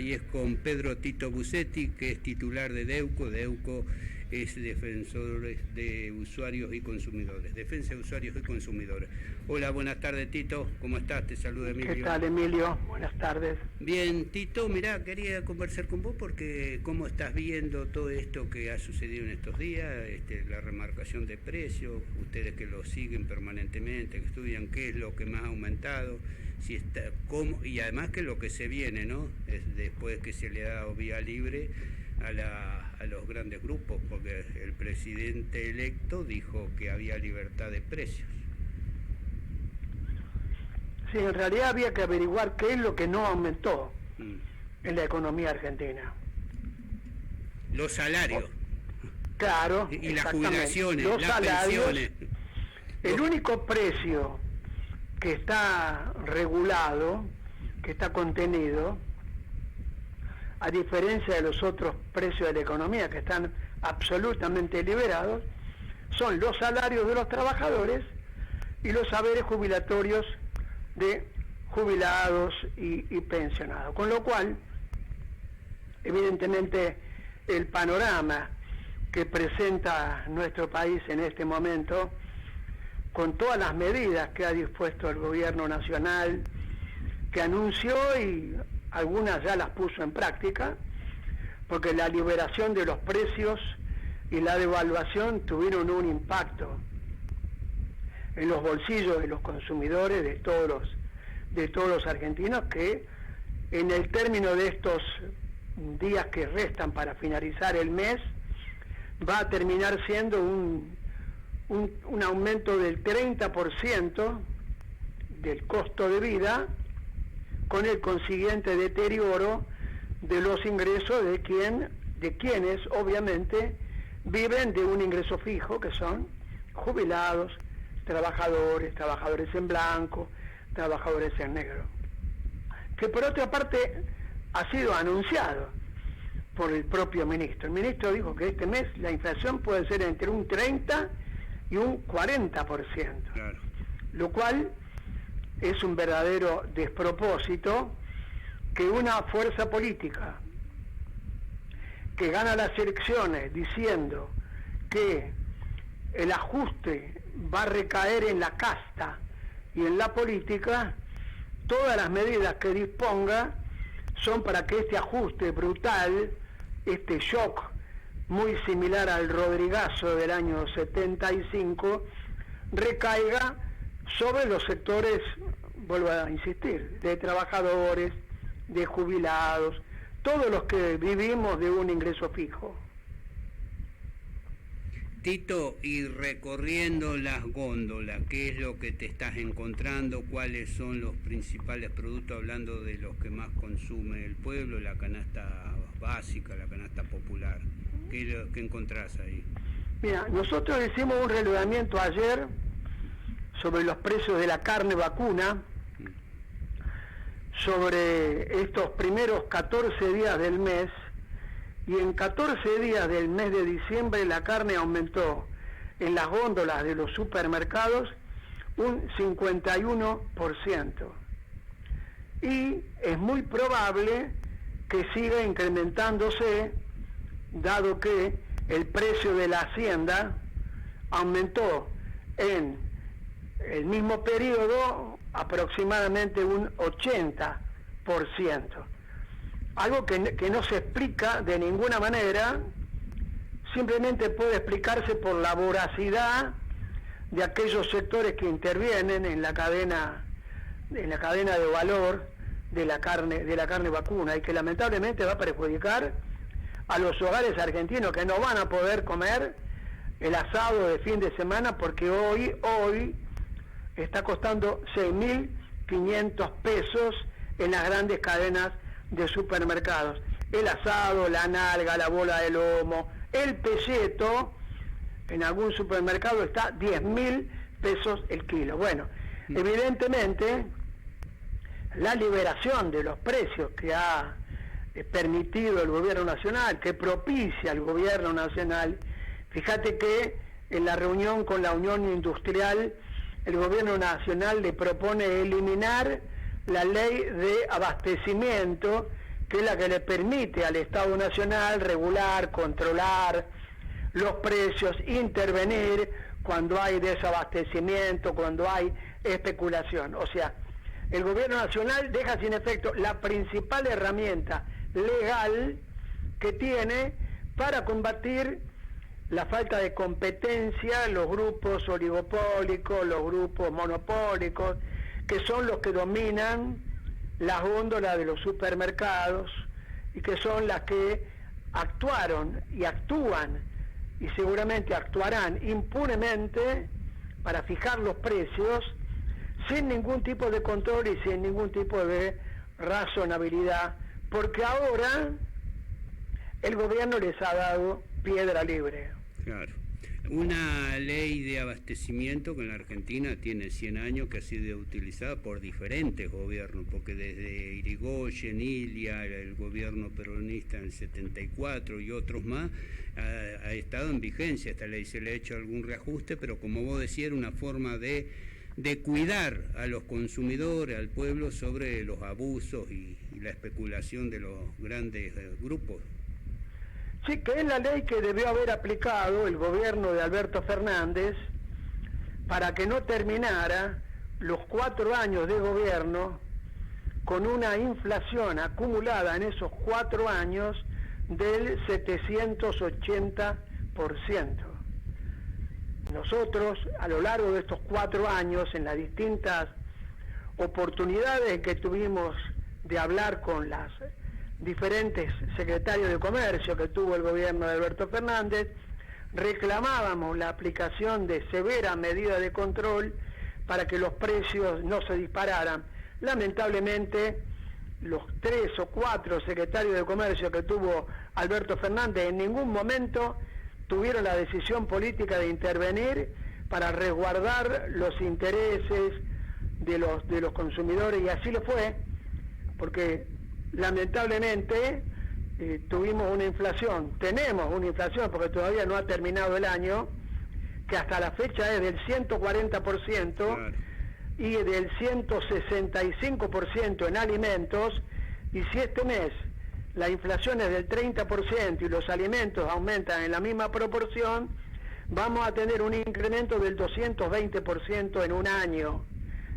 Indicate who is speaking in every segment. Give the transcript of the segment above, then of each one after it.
Speaker 1: y es con Pedro Tito Busetti, que es titular de DEUCO. DEUCO es defensor de usuarios y consumidores, defensa de usuarios y consumidores. Hola, buenas tardes, Tito, ¿cómo estás? Te saluda Emilio.
Speaker 2: ¿Qué tal, Emilio? Buenas tardes.
Speaker 1: Bien, Tito, mirá, quería conversar con vos porque cómo estás viendo todo esto que ha sucedido en estos días, la remarcación de precios, ustedes que lo siguen permanentemente, que estudian qué es lo que más ha aumentado, si está, cómo, y además que lo que se viene, ¿no? Es después que se le ha dado vía libre a los grandes grupos, porque el presidente electo dijo que había libertad de precios.
Speaker 2: Sí, en realidad había que averiguar qué es lo que no aumentó en la economía argentina.
Speaker 1: Los salarios.
Speaker 2: Claro.
Speaker 1: Y las jubilaciones,
Speaker 2: los
Speaker 1: las
Speaker 2: salarios,
Speaker 1: pensiones.
Speaker 2: El único precio que está regulado, que está contenido, a diferencia de los otros precios de la economía que están absolutamente liberados, son los salarios de los trabajadores y los haberes jubilatorios de jubilados y pensionados. Con lo cual, evidentemente, el panorama que presenta nuestro país en este momento, con todas las medidas que ha dispuesto el gobierno nacional, que anunció y algunas ya las puso en práctica, porque la liberación de los precios y la devaluación tuvieron un impacto en los bolsillos de los consumidores, de todos los argentinos, que en el término de estos días que restan para finalizar el mes, va a terminar siendo un aumento del 30% del costo de vida, con el consiguiente deterioro de los ingresos de quienes obviamente viven de un ingreso fijo, que son jubilados, trabajadores en blanco, trabajadores en negro, que por otra parte ha sido anunciado por el propio ministro. El ministro dijo que este mes la inflación puede ser entre un 30 y un 40%, claro. Lo cual es un verdadero despropósito que una fuerza política que gana las elecciones diciendo que el ajuste va a recaer en la casta y en la política, todas las medidas que disponga son para que este ajuste brutal, este shock muy similar al Rodrigazo del año 75, recaiga sobre los sectores, vuelvo a insistir, de trabajadores, de jubilados, todos los que vivimos de un ingreso fijo.
Speaker 1: Tito, y recorriendo las góndolas, ¿qué es lo que te estás encontrando? ¿Cuáles son los principales productos, hablando de los que más consume el pueblo, la canasta básica, la canasta popular? ¿Qué encontrás ahí? Mira,
Speaker 2: nosotros hicimos un relevamiento ayer sobre los precios de la carne vacuna, sobre estos primeros 14 días del mes, y en 14 días del mes de diciembre la carne aumentó en las góndolas de los supermercados un 51%. Y es muy probable que siga incrementándose, dado que el precio de la hacienda aumentó en el mismo periodo aproximadamente un 80%. Algo que no se explica de ninguna manera, simplemente puede explicarse por la voracidad de aquellos sectores que intervienen en la cadena de valor de la carne vacuna, y que lamentablemente va a perjudicar a los hogares argentinos, que no van a poder comer el asado de fin de semana, porque hoy está costando 6.500 pesos en las grandes cadenas de supermercados. El asado, la nalga, la bola de lomo, el pelleto, en algún supermercado está 10.000 pesos el kilo. Bueno, evidentemente la liberación de los precios que ha permitido el gobierno nacional, que propicia el gobierno nacional, fíjate que en la reunión con la Unión Industrial, el gobierno nacional le propone eliminar la ley de abastecimiento que es la que le permite al Estado Nacional regular, controlar los precios, intervenir cuando hay desabastecimiento, cuando hay especulación. O sea, el gobierno nacional deja sin efecto la principal herramienta legal que tiene para combatir la falta de competencia, los grupos oligopólicos, los grupos monopólicos, que son los que dominan las góndolas de los supermercados y que son las que actuaron y actúan y seguramente actuarán impunemente para fijar los precios sin ningún tipo de control y sin ningún tipo de razonabilidad, porque ahora el gobierno les ha dado piedra libre.
Speaker 1: Claro. Una ley de abastecimiento que en la Argentina tiene 100 años, que ha sido utilizada por diferentes gobiernos, porque desde Irigoyen, Ilia, el gobierno peronista en el 74 y otros más, ha estado en vigencia esta ley. Se le ha hecho algún reajuste, pero como vos decías, era una forma de cuidar a los consumidores, al pueblo, sobre los abusos y la especulación de los grandes grupos.
Speaker 2: Sí, que es la ley que debió haber aplicado el gobierno de Alberto Fernández para que no terminara los 4 años de gobierno con una inflación acumulada en esos 4 años del 780%. Nosotros, a lo largo de estos 4 años, en las distintas oportunidades que tuvimos de hablar con las diferentes secretarios de comercio que tuvo el gobierno de Alberto Fernández, reclamábamos la aplicación de severas medidas de control para que los precios no se dispararan. Lamentablemente, los 3 o 4 secretarios de comercio que tuvo Alberto Fernández en ningún momento tuvieron la decisión política de intervenir para resguardar los intereses de los consumidores, y así lo fue, porque lamentablemente tenemos una inflación, porque todavía no ha terminado el año, que hasta la fecha es del 140%, claro, y del 165% en alimentos, y si este mes la inflación es del 30% y los alimentos aumentan en la misma proporción, vamos a tener un incremento del 220% en un año.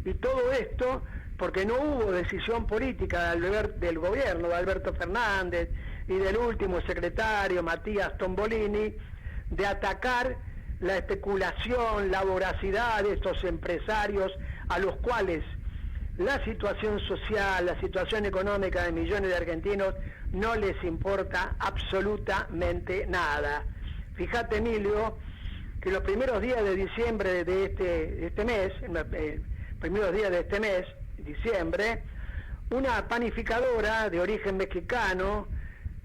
Speaker 2: Y todo esto porque no hubo decisión política del gobierno de Alberto Fernández y del último secretario, Matías Tombolini, de atacar la especulación, la voracidad de estos empresarios a los cuales la situación social, la situación económica de millones de argentinos no les importa absolutamente nada. Fíjate, Emilio, que los primeros días de diciembre de este mes, diciembre, una panificadora de origen mexicano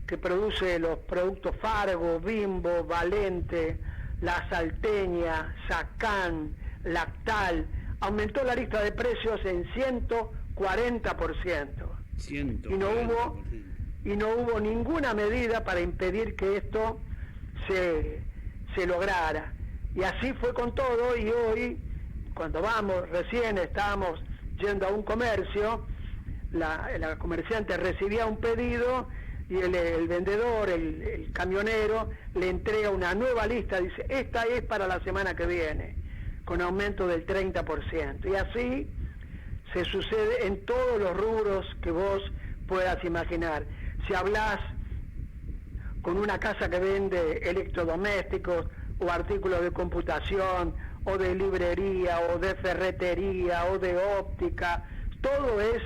Speaker 2: que produce los productos Fargo, Bimbo, Valente, La Salteña, Sacán, Lactal, aumentó la lista de precios en 140%. Y no hubo ninguna medida para impedir que esto se lograra. Y así fue con todo, y hoy, cuando recién estábamos yendo a un comercio, la comerciante recibía un pedido y el vendedor, el camionero, le entrega una nueva lista, dice, esta es para la semana que viene, con aumento del 30%. Y así se sucede en todos los rubros que vos puedas imaginar. Si hablas con una casa que vende electrodomésticos o artículos de computación, o de librería, o de ferretería, o de óptica, todo es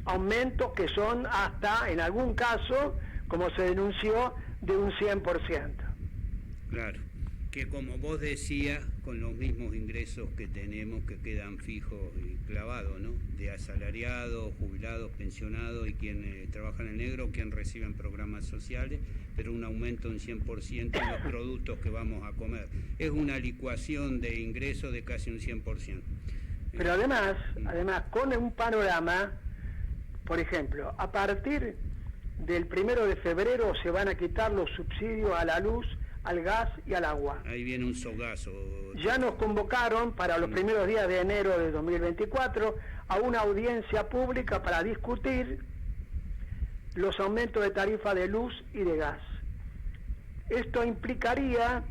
Speaker 2: aumentos que son hasta, en algún caso, como se denunció, de un 100%.
Speaker 1: Claro, que como vos decías, con los mismos ingresos que tenemos, que quedan fijos y clavados, ¿no? De asalariados, jubilados, pensionados y quienes trabajan en negro, quien reciben programas sociales, pero un aumento en 100% en los productos que vamos a comer. Es una licuación de ingresos de casi un 100%.
Speaker 2: Pero además, con un panorama, por ejemplo, a partir del 1 de febrero se van a quitar los subsidios a la luz, al gas y al agua.
Speaker 1: Ahí viene un sogazo.
Speaker 2: Ya nos convocaron para los primeros días de enero de 2024 a una audiencia pública para discutir los aumentos de tarifa de luz y de gas. Esto implicaría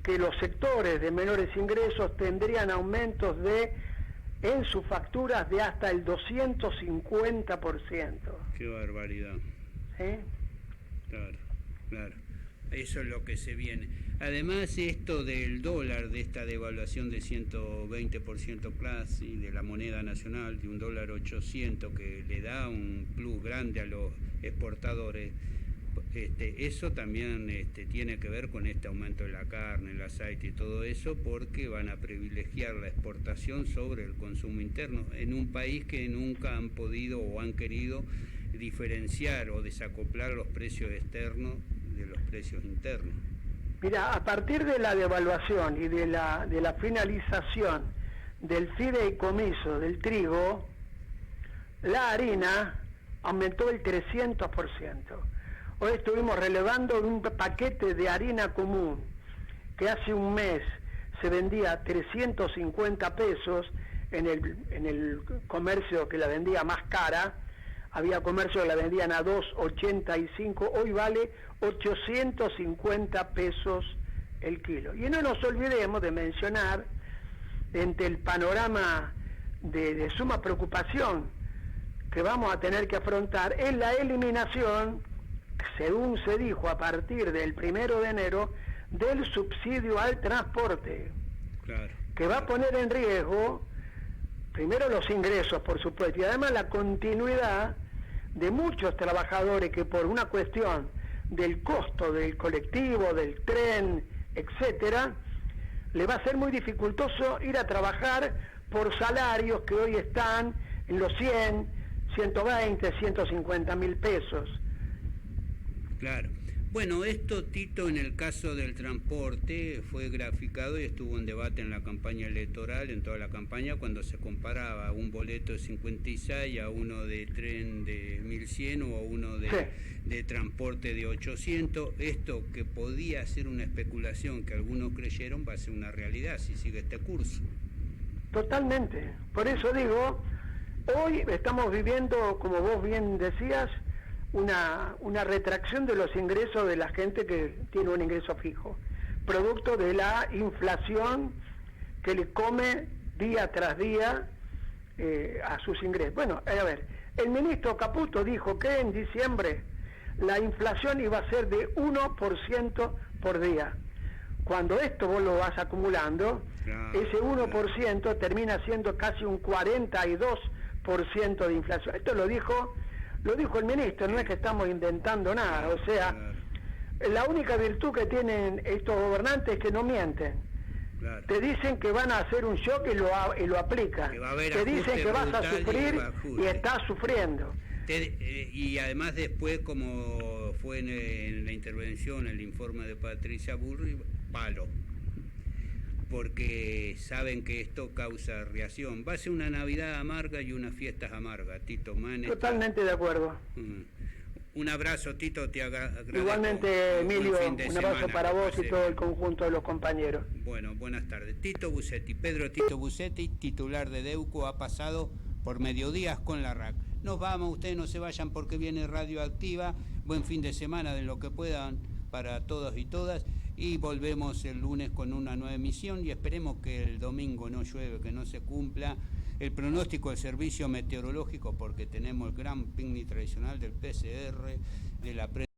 Speaker 2: que los sectores de menores ingresos tendrían aumentos en sus facturas de hasta el 250%.
Speaker 1: Qué barbaridad.
Speaker 2: ¿Sí?
Speaker 1: Claro, claro. Eso es lo que se viene. Además, esto del dólar, de esta devaluación de 120% casi de la moneda nacional, de $1.800, que le da un plus grande a los exportadores, eso también tiene que ver con este aumento de la carne, el aceite y todo eso, porque van a privilegiar la exportación sobre el consumo interno en un país que nunca han podido o han querido diferenciar o desacoplar los precios externos de los precios internos.
Speaker 2: Mira, a partir de la devaluación y de la finalización del fideicomiso del trigo, la harina aumentó el 300%. Hoy estuvimos relevando un paquete de harina común que hace un mes se vendía a 350 pesos en el comercio que la vendía más cara. Había comercio que la vendían a 2.85, hoy vale 850 pesos el kilo. Y no nos olvidemos de mencionar, entre el panorama de suma preocupación que vamos a tener que afrontar, es la eliminación, según se dijo a partir del 1 de enero, del subsidio al transporte, claro, que va a poner en riesgo primero los ingresos, por supuesto, y además la continuidad de muchos trabajadores que por una cuestión del costo del colectivo, del tren, etcétera, le va a ser muy dificultoso ir a trabajar por salarios que hoy están en los 100, 120, 150 mil pesos.
Speaker 1: Claro. Bueno, esto, Tito, en el caso del transporte fue graficado y estuvo en debate en la campaña electoral, en toda la campaña, cuando se comparaba un boleto de 56 a uno de tren de 1100 o a uno de transporte de 800. Esto, que podía ser una especulación que algunos creyeron, va a ser una realidad si sigue este curso.
Speaker 2: Totalmente. Por eso digo, hoy estamos viviendo, como vos bien decías, una retracción de los ingresos de la gente que tiene un ingreso fijo, producto de la inflación que le come día tras día a sus ingresos. Bueno, a ver, el ministro Caputo dijo que en diciembre la inflación iba a ser de 1% por día. Cuando esto vos lo vas acumulando, ese 1% termina siendo casi un 42% de inflación. Esto lo dijo el ministro, no es que estamos inventando nada. O sea, la única virtud que tienen estos gobernantes es que no mienten. Claro. Te dicen que van a hacer un shock y lo aplican. Te dicen que vas a sufrir y estás sufriendo.
Speaker 1: Y además después, como fue en la intervención, el informe de Patricia Bullrich, palo. Porque saben que esto causa reacción. Va a ser una Navidad amarga y unas fiestas amargas, Tito Manes.
Speaker 2: Totalmente de acuerdo.
Speaker 1: Un abrazo, Tito, te agradezco.
Speaker 2: Igualmente, Emilio, un abrazo para vos y todo el conjunto de los compañeros.
Speaker 1: Bueno, buenas tardes. Tito Busetti, Pedro Tito Busetti, titular de Deuco, ha pasado por Mediodías con la RAC. Nos vamos, ustedes no se vayan porque viene Radioactiva. Buen fin de semana de lo que puedan para todos y todas. Y volvemos el lunes con una nueva emisión y esperemos que el domingo no llueve, que no se cumpla el pronóstico del servicio meteorológico, porque tenemos el gran picnic tradicional del PCR, de la prensa.